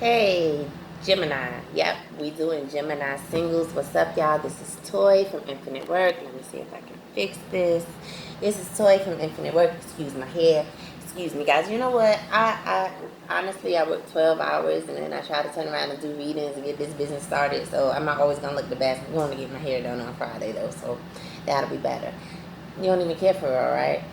Hey, Gemini. Yep, we doing Gemini Singles. What's up, y'all? This is Toy from Infinite Work. Let me see if I can fix this. This is Toy from Infinite Work. Excuse my hair. Excuse me, guys. You know what? I honestly, I work 12 hours and then I try to turn around and do readings and get this business started. So I'm not always going to look the best. I'm going to get my hair done on Friday, though. So that'll be better. You don't even care for her, right?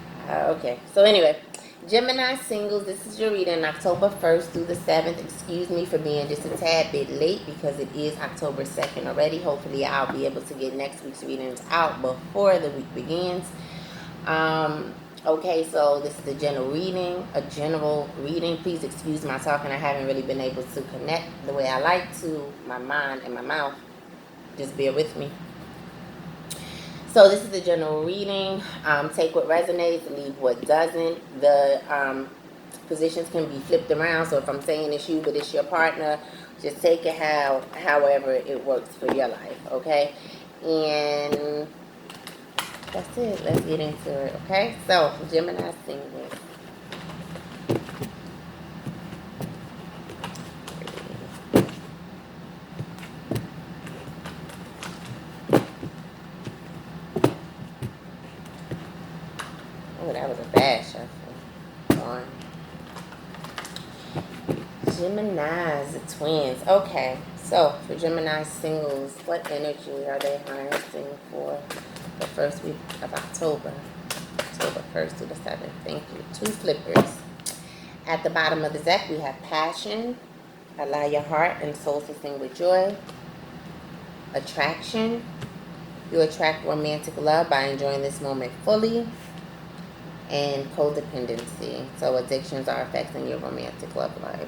Okay. So anyway, Gemini Singles, this is your reading October 1st through the 7th. Excuse me for being just a tad bit late because it is October 2nd already. Hopefully I'll be able to get next week's readings out before the week begins. Okay, so this is a general reading. Please excuse my talking. I haven't really been able to connect the way I like to, my mind and my mouth. Just bear with me. So this is a general reading. Take what resonates, leave what doesn't. The positions can be flipped around. So if I'm saying it's you, but it's your partner, just take it however it works for your life, okay? And that's it. Let's get into it, okay? So Gemini Singles. Oh, that was a bad shuffle. One. Geminis, twins. Okay, so for Gemini Singles, what energy are they harnessing for the first week of October? October 1st to the 7th. Thank you. Two flippers. At the bottom of the deck, we have passion. Allow your heart and soul to sing with joy. Attraction. You attract romantic love by enjoying this moment fully. And codependency. So addictions are affecting your romantic love life.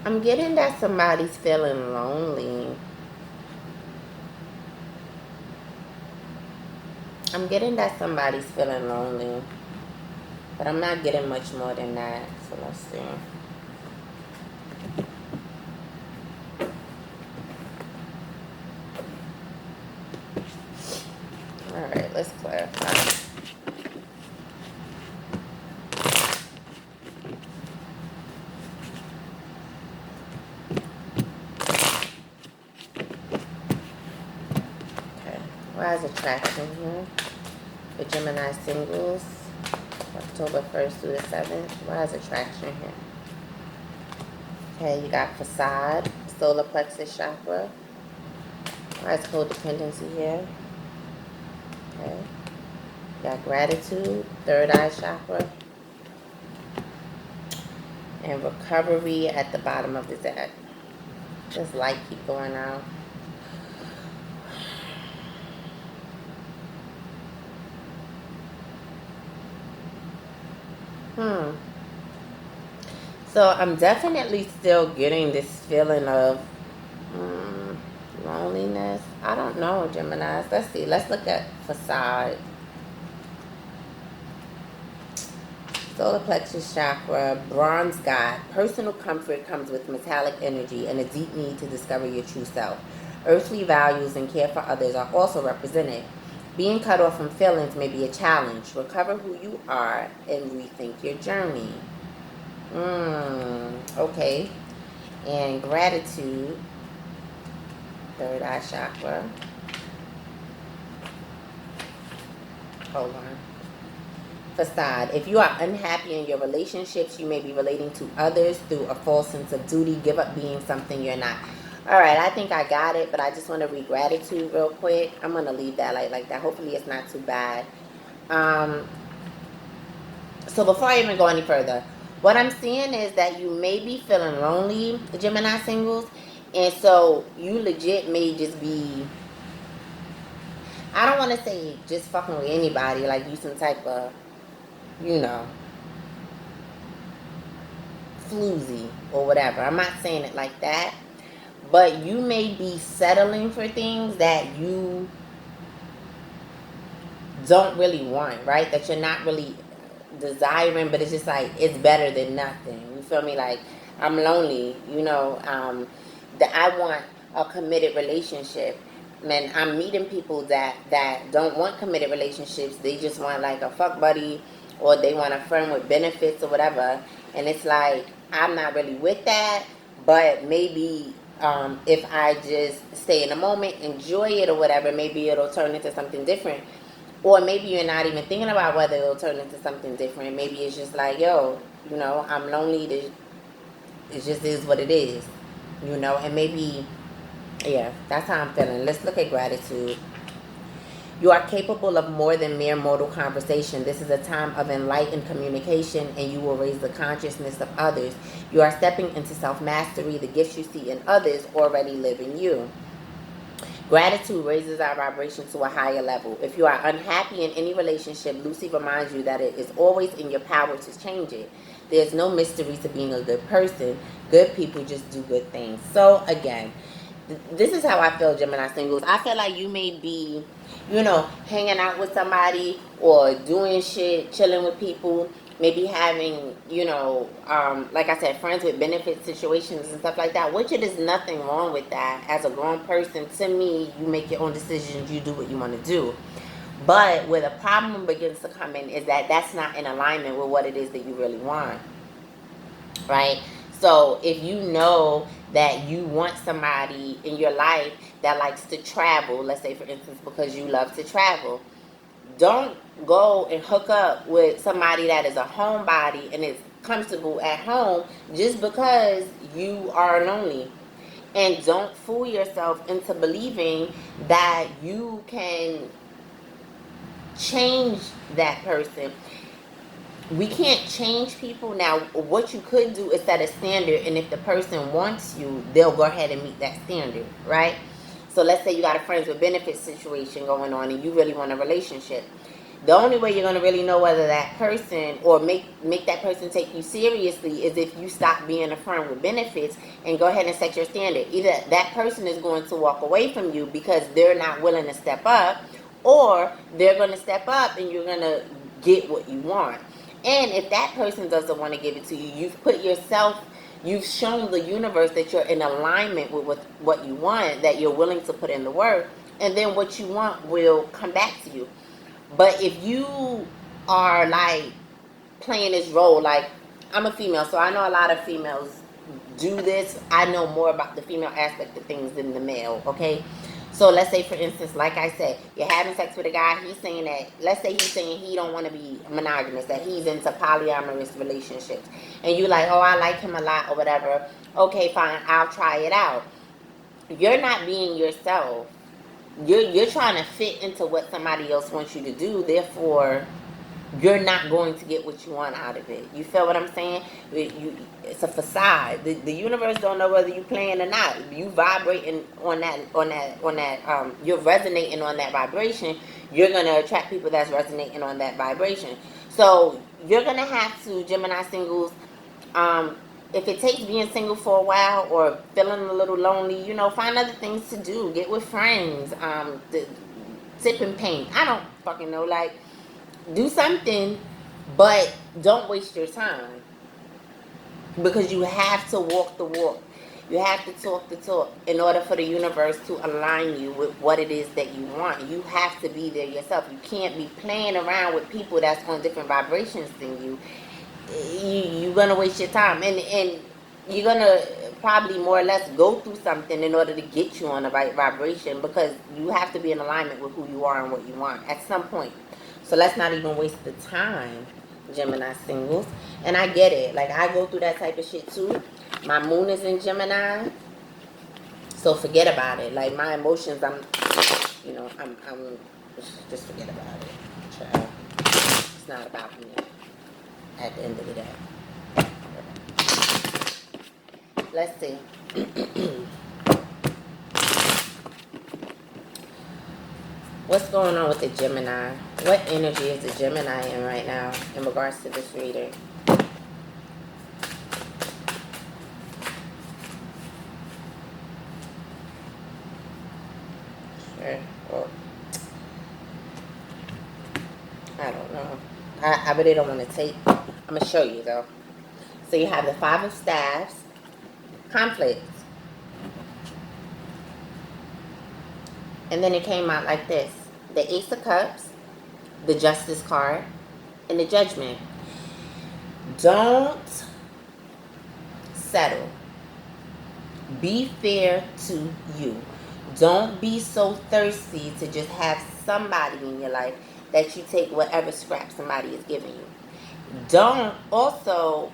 I'm getting that somebody's feeling lonely. I'm getting that somebody's feeling lonely. But I'm not getting much more than that. So let's see. Alright, let's clarify. Okay. Why is attraction here? For Gemini Singles, October 1st through the 7th. Why is attraction here? Okay, you got facade, solar plexus chakra. Why is codependency here? Okay. You got gratitude, third eye chakra. And recovery at the bottom of the deck. Just light keep going out. So I'm definitely still getting this feeling of loneliness. I don't know, Geminis. Let's see. Let's look at facade. Solar plexus chakra, bronze god. Personal comfort comes with metallic energy and a deep need to discover your true self. Earthly values and care for others are also represented. Being cut off from feelings may be a challenge. Recover who you are and rethink your journey. Okay. And gratitude, third eye chakra. Hold on. Facade. If you are unhappy in your relationships, you may be relating to others through a false sense of duty. Give up being something you're not. All right, I think I got it, but I just want to read gratitude real quick. I'm going to leave that like that. Hopefully it's not too bad. So before I even go any further, what I'm seeing is that you may be feeling lonely, the Gemini Singles, and so you legit may just be, I don't want to say just fucking with anybody, like you some type of, you know, floozy or whatever. I'm not saying it like that, but you may be settling for things that you don't really want, right? That you're not really desiring, but it's just like, it's better than nothing. You feel me? Like, I'm lonely, that I want a committed relationship. And I'm meeting people that don't want committed relationships. They just want like a fuck buddy, or they want a friend with benefits or whatever. And it's like, I'm not really with that. But maybe if I just stay in the moment, enjoy it or whatever, maybe it'll turn into something different. Or maybe you're not even thinking about whether it'll turn into something different. Maybe it's just like, yo, I'm lonely. It just is what it is, and maybe, yeah, that's how I'm feeling. Let's look at gratitude. You are capable of more than mere mortal conversation. This is a time of enlightened communication, and you will raise the consciousness of others. You are stepping into self-mastery. The gifts you see in others already live in you. Gratitude raises our vibration to a higher level. If you are unhappy in any relationship, Lucy reminds you that it is always in your power to change it. There's no mystery to being a good person. Good people just do good things. So again, this is how I feel, Gemini Singles. I feel like you may be, hanging out with somebody or doing shit, chilling with people, maybe having, like I said, friends with benefit situations and stuff like that, which it is nothing wrong with that. As a grown person, to me, you make your own decisions, you do what you want to do. But where the problem begins to come in is that that's not in alignment with what it is that you really want, right? So if you know that you want somebody in your life that likes to travel, let's say for instance, because you love to travel, don't go and hook up with somebody that is a homebody and is comfortable at home just because you are lonely. And don't fool yourself into believing that you can change that person. We can't change people. Now, what you could do is set a standard, and if the person wants you, they'll go ahead and meet that standard, right? So let's say you got a friends with benefits situation going on and you really want a relationship. The only way you're going to really know whether that person, or make that person take you seriously, is if you stop being a friend with benefits and go ahead and set your standard. Either that person is going to walk away from you because they're not willing to step up, or they're going to step up and you're going to get what you want. And if that person doesn't want to give it to you, you've shown the universe that you're in alignment with what you want, that you're willing to put in the work, and then what you want will come back to you. But if you are like playing this role, like, I'm a female, so I know a lot of females do this. I know more about the female aspect of things than the male, okay? So let's say, for instance, like I said, you're having sex with a guy, he's saying that, let's say he's saying he don't want to be monogamous, that he's into polyamorous relationships. And you like, oh, I like him a lot or whatever. Okay, fine, I'll try it out. You're not being yourself. You're trying to fit into what somebody else wants you to do. Therefore, you're not going to get what you want out of it. You feel what I'm saying? It's a facade. The universe don't know whether you're playing or not. You vibrating on that. You're resonating on that vibration. You're gonna attract people that's resonating on that vibration. So you're gonna have to, Gemini Singles. If it takes being single for a while or feeling a little lonely, find other things to do. Get with friends. Sip and paint. I don't fucking know. Like, do something, but don't waste your time, because you have to walk the walk. You have to talk the talk in order for the universe to align you with what it is that you want. You have to be there yourself. You can't be playing around with people that's on different vibrations than you. You're gonna waste your time, and you're gonna probably more or less go through something in order to get you on the right vibration, because you have to be in alignment with who you are and what you want at some point. So let's not even waste the time, Gemini Singles. And I get it. Like, I go through that type of shit too. My moon is in Gemini, so forget about it. Like, my emotions, I'm just forget about it. Child. It's not about me at the end of the day. Let's see. What's going on with the Gemini? What energy is the Gemini in right now in regards to this reading? Sure. Well, I don't know. I really don't want to take. I'm going to show you, though. So you have the Five of Staffs. Conflict. And then it came out like this. The Ace of Cups, the Justice card, and the Judgment. Don't settle. Be fair to you. Don't be so thirsty to just have somebody in your life that you take whatever scrap somebody is giving you. Don't also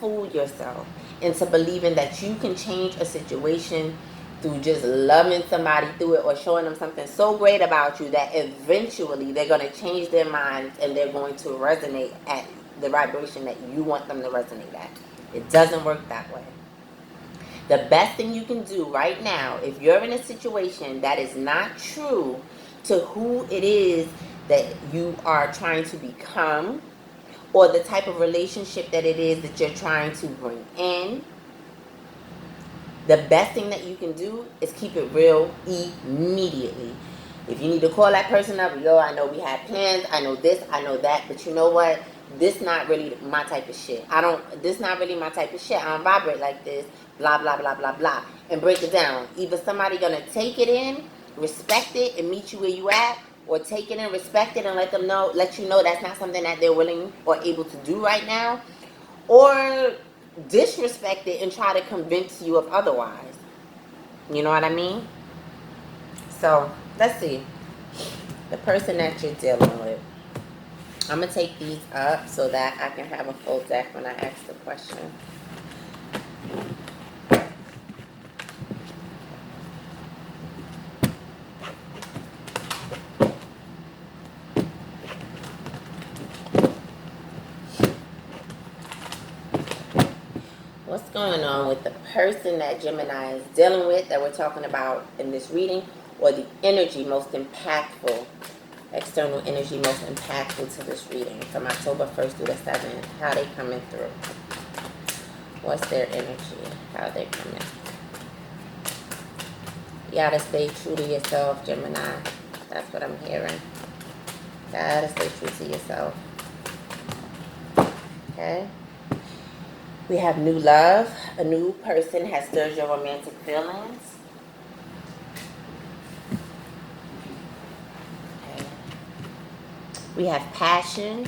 fool yourself into believing that you can change a situation through just loving somebody through it or showing them something so great about you that eventually they're going to change their minds and they're going to resonate at the vibration that you want them to resonate at. It doesn't work that way. The best thing you can do right now, if you're in a situation that is not true to who it is that you are trying to become, or the type of relationship that it is that you're trying to bring in, the best thing that you can do is keep it real immediately. If you need to call that person up, yo, I know we had plans, I know this, I know that, but you know what? This not really my type of shit. This not really my type of shit. I don't vibrate like this, blah, blah, blah, blah, blah. And break it down. Either somebody gonna take it in, respect it, and meet you where you at, or take it and respect it and let you know that's not something that they're willing or able to do right now, or disrespect it and try to convince you of otherwise. You know what I mean? So let's see the person that you're dealing with. I'm gonna take these up so that I can have a full deck when I ask the question. What's going on with the person that Gemini is dealing with that we're talking about in this reading, or the energy most impactful, external energy most impactful to this reading from October 1st through the 7th? How they coming through? What's their energy? How they coming? You gotta stay true to yourself, Gemini. That's what I'm hearing. Gotta stay true to yourself. Okay? We have new love. A new person has stirred your romantic feelings. Okay. We have passion.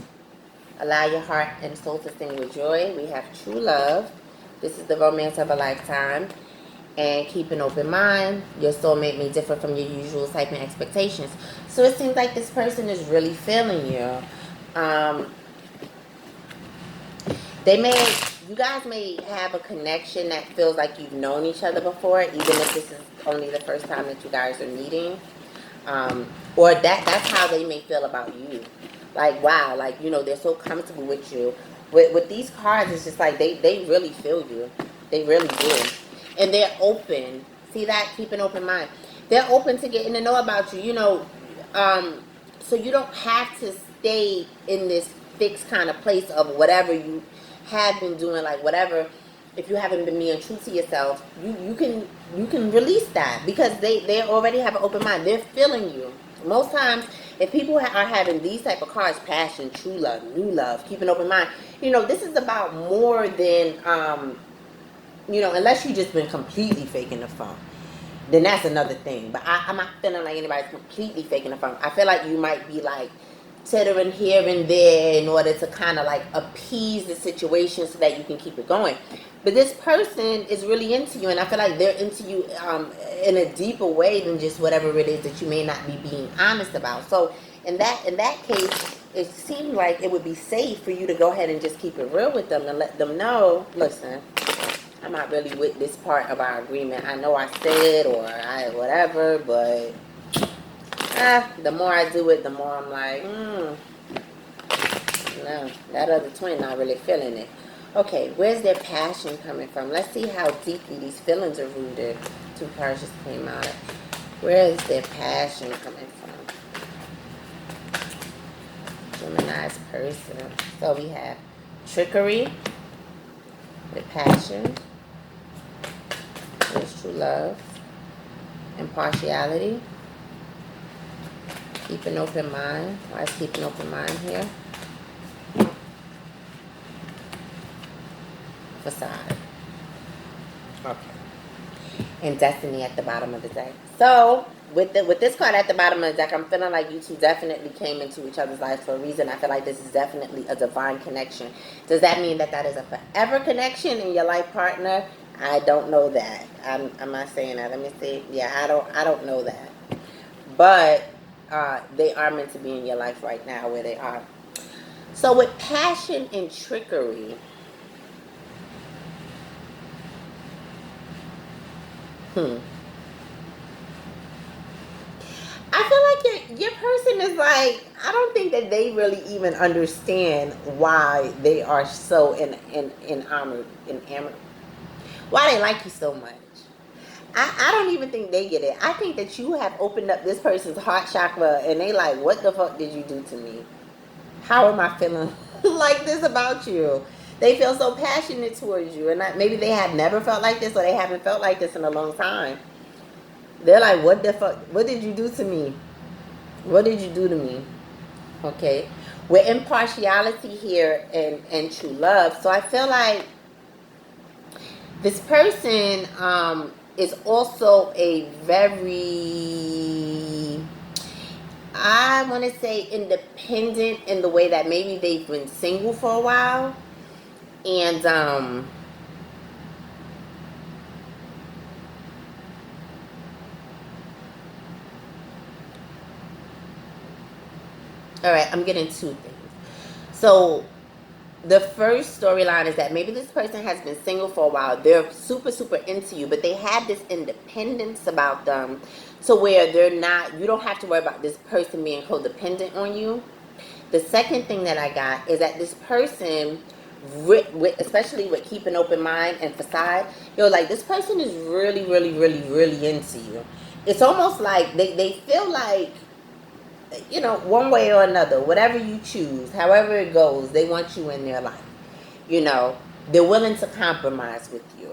Allow your heart and soul to sing with joy. We have true love. This is the romance of a lifetime. And keep an open mind. Your soulmate may differ from your usual type and expectations. So it seems like this person is really feeling you. You guys may have a connection that feels like you've known each other before, even if this is only the first time that you guys are meeting. Or that's how they may feel about you. Like, wow, like, you know, they're so comfortable with you. With these cards, it's just like they really feel you. They really do. And they're open. See that? Keep an open mind. They're open to getting to know about you, you know. So you don't have to stay in this fixed kind of place of whatever you have been doing, like whatever. If you haven't been being true to yourself, you can release that, because they already have an open mind. They're feeling you. Most times, if people are having these type of cards, passion, true love, new love, keep an open mind, you know, this is about more than you know, unless you just been completely faking the funk, then that's another thing. But I'm not feeling like anybody's completely faking the funk. I feel like you might be like tittering here and there in order to kind of like appease the situation so that you can keep it going. But this person is really into you, and I feel like they're into you in a deeper way than just whatever it is that you may not be being honest about. So in that case, it seems like it would be safe for you to go ahead and just keep it real with them and let them know, listen, I'm not really with this part of our agreement. I know I said or I whatever, but the more I do it, the more I'm like, no, that other twin not really feeling it. Okay, where's their passion coming from? Let's see how deeply these feelings are rooted. Two cards just came out. Where is their passion coming from? Gemini's person. So we have trickery with passion. There's true love. Impartiality. Keep an open mind. Why is keep an open mind here? Facade. Okay. And destiny at the bottom of the deck. So with this card at the bottom of the deck, I'm feeling like you two definitely came into each other's lives for a reason. I feel like this is definitely a divine connection. Does that mean that that is a forever connection in your life partner? I don't know that. I'm not saying that. Let me see. Yeah, I don't know that. But they are meant to be in your life right now where they are. So with passion and trickery, I feel like your person is like, I don't think that they really even understand why they are so enamored, why they like you so much. I don't even think they get it. I think that you have opened up this person's heart chakra and they like, what the fuck did you do to me? How am I feeling like this about you? They feel so passionate towards you, and maybe they have never felt like this, or they haven't felt like this in a long time. They're like, what the fuck? What did you do to me? What did you do to me? Okay. With impartiality here and true love. So I feel like this person is also a very, I want to say, independent in the way that maybe they've been single for a while. And all right, I'm getting two things. So the first storyline is that maybe this person has been single for a while. They're super, super into you, but they have this independence about them to where they're not, you don't have to worry about this person being codependent on you. The second thing that I got is that this person, especially with keep an open mind and facade, like this person is really, really, really, really into you. It's almost like they feel like, one way or another, whatever you choose, however it goes, they want you in their life. They're willing to compromise with you.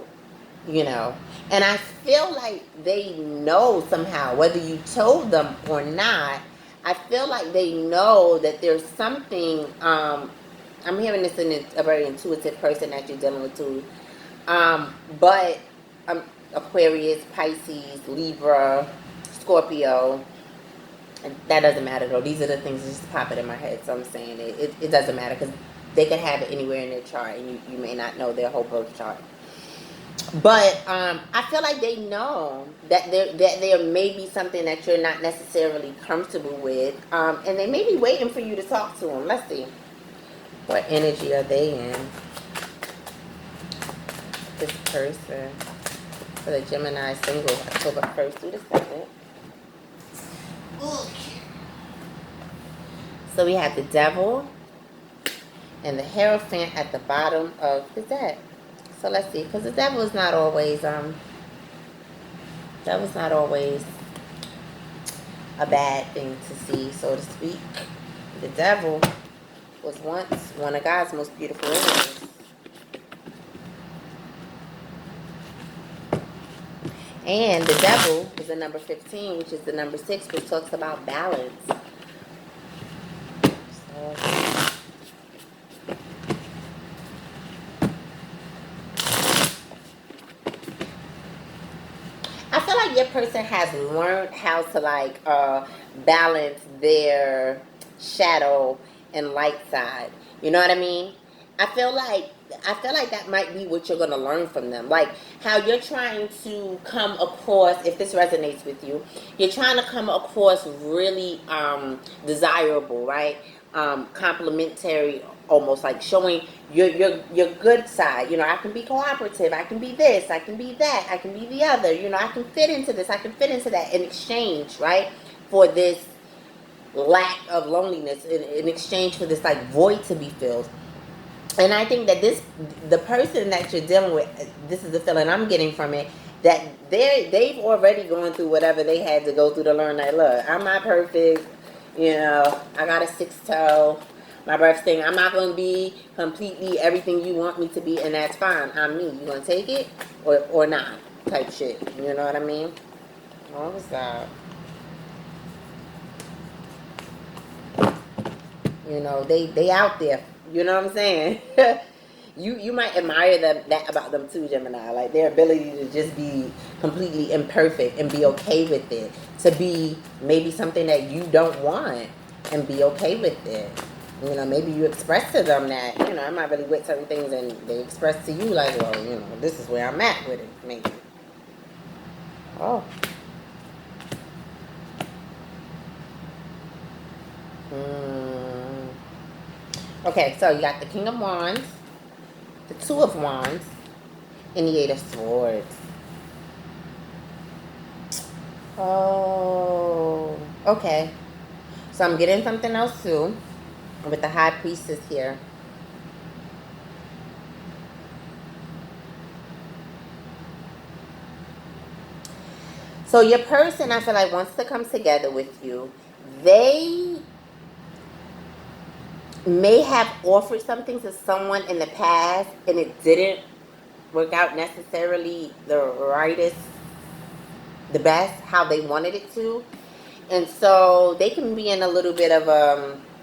And I feel like they know somehow, whether you told them or not, I feel like they know that there's something, I'm hearing this in a very intuitive person that you're dealing with too. But Aquarius, Pisces, Libra, Scorpio, and that doesn't matter though. These are the things that just pop it in my head. So I'm saying it doesn't matter because they could have it anywhere in their chart and you may not know their whole birth chart. But I feel like they know that there may be something that you're not necessarily comfortable with. And they may be waiting for you to talk to them. Let's see. What energy are they in? This person. For the Gemini Singles, October 1st through the 2nd. So we have the Devil and the Hierophant at the bottom of the deck. So let's see, because the Devil is not always a bad thing to see, so to speak. The Devil was once one of God's most beautiful angels. And the Devil is the number 15, which is the number 6, which talks about balance. So, I feel like your person has learned how to balance their shadow and light side. You know what I mean? I feel like that might be what you're gonna learn from them. Like how you're trying to come across, if this resonates with you, you're trying to come across really desirable, right? Complimentary, almost like showing your good side. I can be cooperative, I can be this, I can be that, I can be the other. I can fit into this, I can fit into that in exchange, right? For this lack of loneliness, in exchange for this like void to be filled. And I think that the person that you're dealing with, this is the feeling I'm getting from it, that they've already gone through whatever they had to go through to learn that, look, I'm not perfect, I got a 6 toe, my birth thing, I'm not going to be completely everything you want me to be, and that's fine, I'm me, you going to take it or not, type shit, you know what I mean? What was that? They out there, you know what I'm saying? You might admire that about them too, Gemini. Like their ability to just be completely imperfect and be okay with it. To be maybe something that you don't want and be okay with it. You know, maybe you express to them that, you know, I'm not really with certain things, and they express to you like, well, you know, this is where I'm at with it, maybe. Oh. Mm. Okay, so you got the King of Wands, the Two of Wands, and the Eight of Swords. Oh, okay. So I'm getting something else too with the High Priestess here. So your person, I feel like, wants to come together with you. They may have offered something to someone in the past and it didn't work out necessarily the best, how they wanted it to. And so they can be in a little bit of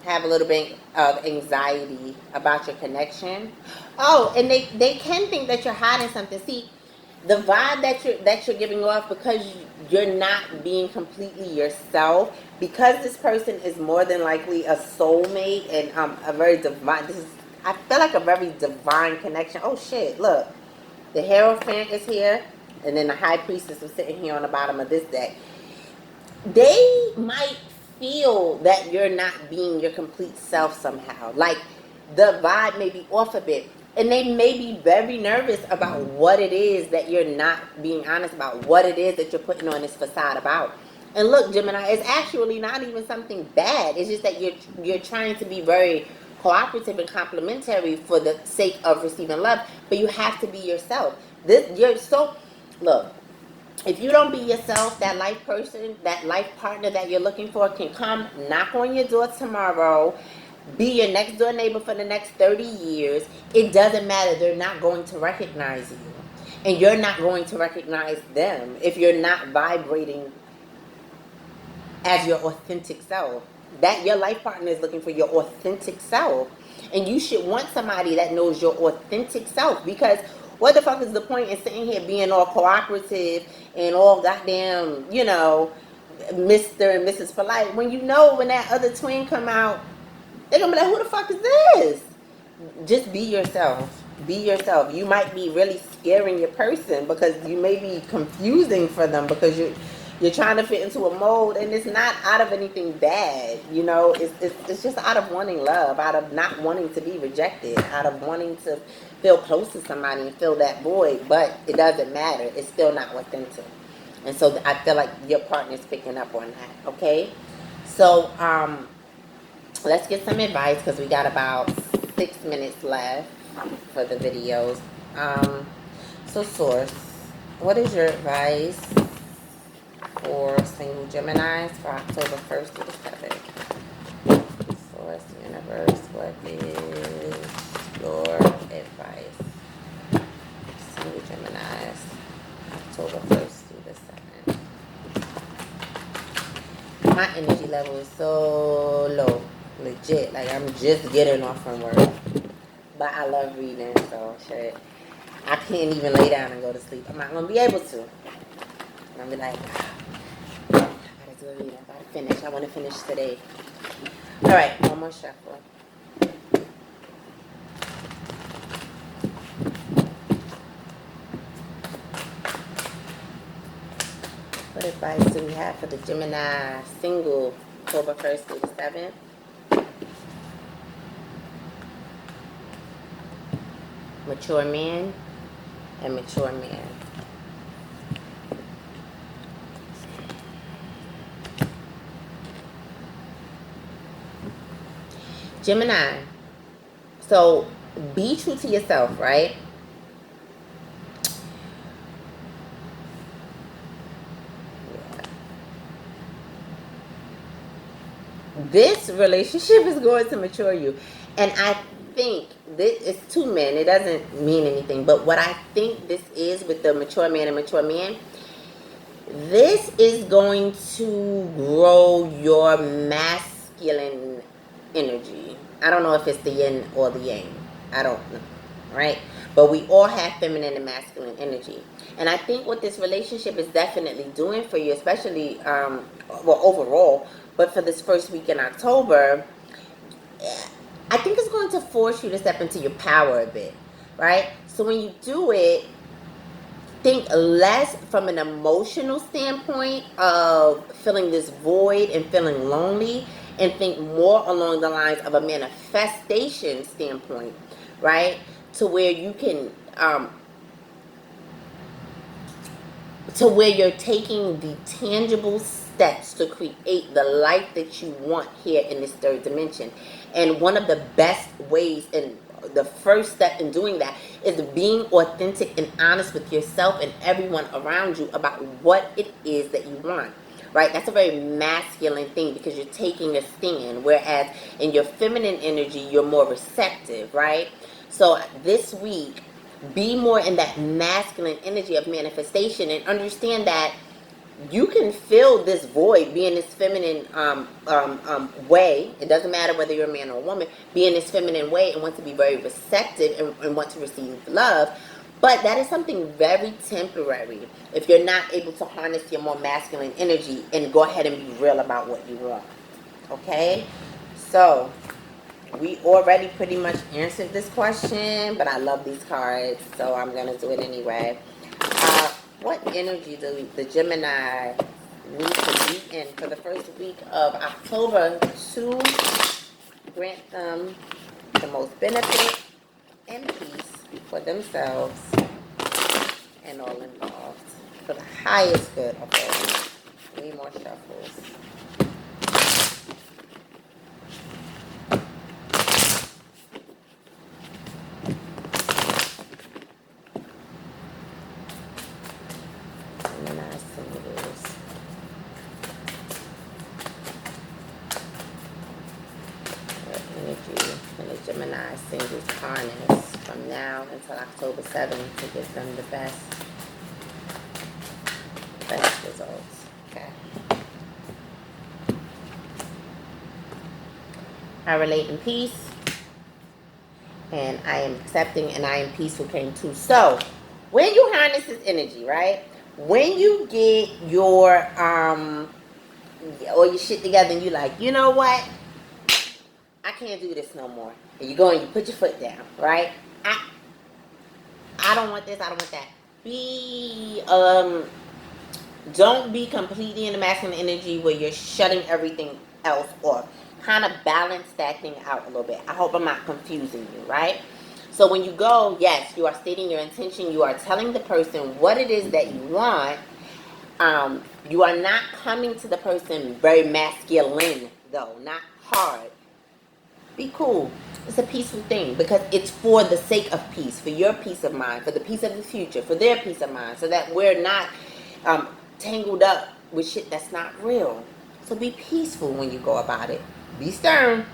have a little bit of anxiety about your connection. Oh, and they can think that you're hiding something. See, the vibe that you're giving off, because you're not being completely yourself, because this person is more than likely a soulmate and a very divine, this is, I feel like, a very divine connection. Oh shit, look, the Hierophant is here, and then the High Priestess is sitting here on the bottom of this deck. They might feel that you're not being your complete self somehow. Like the vibe may be off a bit. And they may be very nervous about what it is that you're not being honest about, what it is that you're putting on this facade about. And look, Gemini, it's actually not even something bad. It's just that you're trying to be very cooperative and complimentary for the sake of receiving love, but you have to be yourself. Look, if you don't be yourself, that life person, that life partner that you're looking for can come knock on your door tomorrow, be your next door neighbor for the next 30 years. It doesn't matter. They're not going to recognize you. And you're not going to recognize them if you're not vibrating as your authentic self. That your life partner is looking for your authentic self. And you should want somebody that knows your authentic self, because what the fuck is the point in sitting here being all cooperative and all goddamn, you know, Mr. and Mrs. Polite, when you know when that other twin come out, they're gonna be like, who the fuck is this? Just be yourself. Be yourself. You might be really scaring your person because you may be confusing for them because you're trying to fit into a mold, and it's not out of anything bad, you know. It's just out of wanting love, out of not wanting to be rejected, out of wanting to feel close to somebody and fill that void. But it doesn't matter. It's still not authentic. And so I feel like your partner's picking up on that. Okay, so let's get some advice because we got about 6 minutes left for the videos. So Source, what is your advice for single Geminis for October 1st to the 7th? Source, Universe, what is your advice? Single Geminis, October 1st to the 7th. My energy level is so low. Legit. Like, I'm just getting off from work. But I love reading, so shit. I can't even lay down and go to sleep. I'm not going to be able to. I'm going to be like, I gotta do a reading. I gotta finish. I want to finish today. Alright, one more shuffle. What advice do we have for the Gemini single October 1st through the 7th? Mature man and mature man. Gemini, so be true to yourself, right? Yeah. This relationship is going to mature you. And I think this is two men. It doesn't mean anything. But what I think this is with the mature man and mature man, this is going to grow your masculine energy. I don't know if it's the yin or the yang. I don't know. right? But we all have feminine and masculine energy. And I think what this relationship is definitely doing for you, especially, well, overall, but for this first week in October, I think it's going to force you to step into your power a bit, right? So when you do it, think less from an emotional standpoint of feeling this void and feeling lonely, and think more along the lines of a manifestation standpoint, right? To where you can, to where you're taking the tangible steps to create the life that you want here in this third dimension. And one of the best ways, and the first step in doing that, is being authentic and honest with yourself and everyone around you about what it is that you want. Right? That's a very masculine thing, because you're taking a stand. Whereas in your feminine energy, you're more receptive, right? So this week, be more in that masculine energy of manifestation, and understand that you can fill this void, be in this feminine way. It doesn't matter whether you're a man or a woman. Be in this feminine way and want to be very receptive, and want to receive love. But that is something very temporary if you're not able to harness your more masculine energy and go ahead and be real about what you want. Okay? So, we already pretty much answered this question, but I love these cards, so I'm going to do it anyway. What energy do the Gemini need to be in for the first week of October to grant them the most benefit and peace for themselves and all involved, for the highest good of all? 3 more shuffles. Gemini Singles. What energy can the Gemini Singles harness from now until October 7th to give them the best results? Okay. I relate in peace, and I am accepting, and I am peaceful came too. So, when you harness this energy, right? When you get your all your shit together, and you like, you know what? I can't do this no more. And you go and you put your foot down, right? I don't want this. I don't want that. Don't be completely in the masculine energy where you're shutting everything else off. Kind of balance that thing out a little bit. I hope I'm not confusing you, right? So when you go, yes, you are stating your intention. You are telling the person what it is that you want. You are not coming to the person very masculine, though, not hard. Be cool. It's a peaceful thing, because it's for the sake of peace, for your peace of mind, for the peace of the future, for their peace of mind, so that we're not tangled up with shit that's not real. So be peaceful when you go about it. Be stern,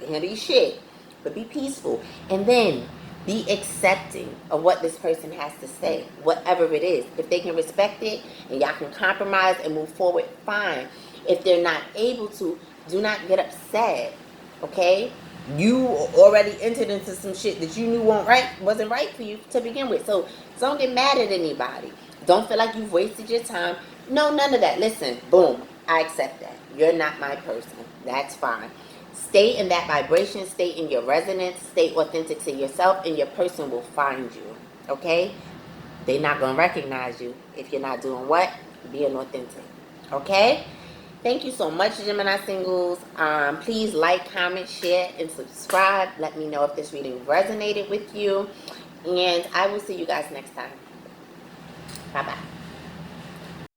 handle your shit, but be peaceful. And then be accepting of what this person has to say, whatever it is. If they can respect it and y'all can compromise and move forward, fine. If they're not able to, do not get upset. Okay? You already entered into some shit that you knew wasn't right for you to begin with. So don't get mad at anybody. Don't feel like you've wasted your time. No, none of that. Listen, boom, I accept that. You're not my person. That's fine. Stay in that vibration. Stay in your resonance. Stay authentic to yourself, and your person will find you. Okay? They're not going to recognize you if you're not doing what? Being authentic. Okay? Thank you so much, Gemini Singles. Please like, comment, share, and subscribe. Let me know if this reading resonated with you. And I will see you guys next time. Bye-bye.